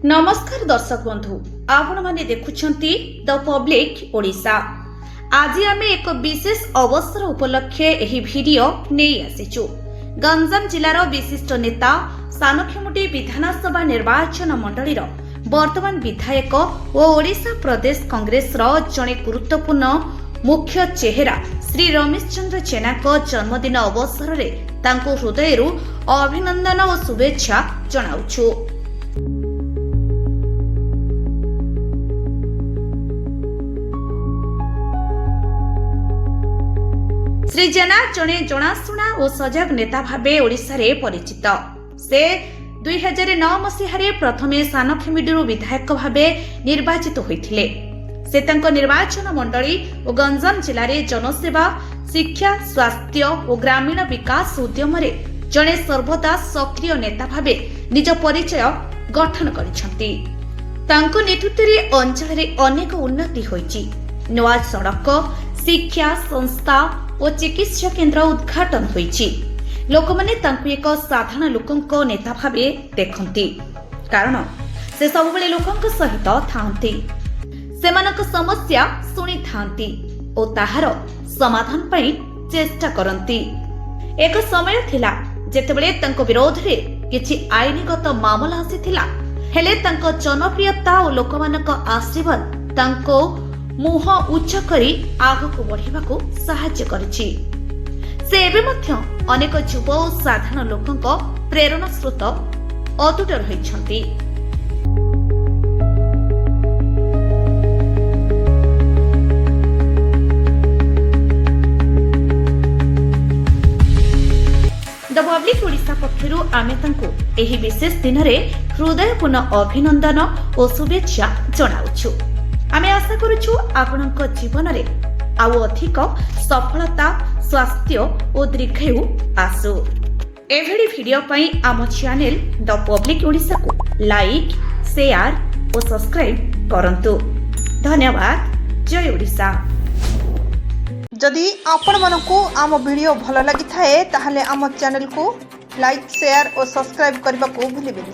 नमस्कार दर्शक बंधु आपण माने देखुछंती द पब्लिक ओडिशा। आज आमे एक विशेष अवसर उपलक्षे एही वीडियो नै आसीचु। गंजाम जिलार विशिष्ट नेता सानखेमुंडी विधानसभा निर्वाचन मंडलीर वर्तमान विधायक और ओडिशा प्रदेश कांग्रेस जड़े गुरुत्वपूर्ण मुख्य चेहरा श्री रमेश चंद्र जेना जन्मदिन अवसर में तांको हृदयरू अभिनंदन और शुभेच्छा जनाउछु। श्री जेना जड़े जनाशुना और सजग नेता भावे ओडिशा रे परिचित। से 2009 मसीहारे प्रथमे सानखेमुंडी विधायक भावे निर्वाचित होइथिले। से तांको निर्वाचन मंडली और गंजाम जिले में जनसेवा, शिक्षा, स्वास्थ्य और ग्रामीण विकास उद्यम रे जड़े सर्वदा सक्रिय नेता भावे निज परिचय गठन करिसंती। तांको नेतृत्व रे अंचल रे अनेक उन्नति होइछि। नवा सड़क, शिक्षा संस्था और चिकित्सा केन्द्र उद्घाटन होइछि। लोकमाने तांको एक साधारण लोकंको नेता भावे देखंती, कारण से सबुबेले लोकंक सहित थांती, सेमानक समस्या सुनी थांती और ताहार समाधान पई चेष्टा करंती। एक समय थिला जेतेबेले तांको विरोध रे किछि आईनगत मामला आसीथिला, हेले तांको जनप्रियता और लोकमानक आशीर्वाद तांको मुह उच्च करी आगको बढ़िबाको सहाय्य करिछि। से एबे मध्य अनेक युवा और साधारण लोकंक प्रेरणा स्रोत अतुट रहिछंती। द पब्लिक ओडिशा पक्षरु आमे तांको एही विशेष दिन रे हृदयपूर्ण अभिनंदन और शुभेच्छा जनाउछु। आमे आशा करूछु आपनक जीवन रे आउ अधिक सफलता, स्वास्थ्य और दीर्घायु आसु। एभली वीडियो पई आम चैनल द पब्लिक ओडिशा को लाइक, शेयर और सब्सक्राइब करंतु। धन्यवाद। जय ओडिशा। जदि आपण मानकु आम वीडियो भल लगी थाए ताहले आम चैनल को लाइक, शेयर और सब्सक्राइब करबा को भूलिबेनि।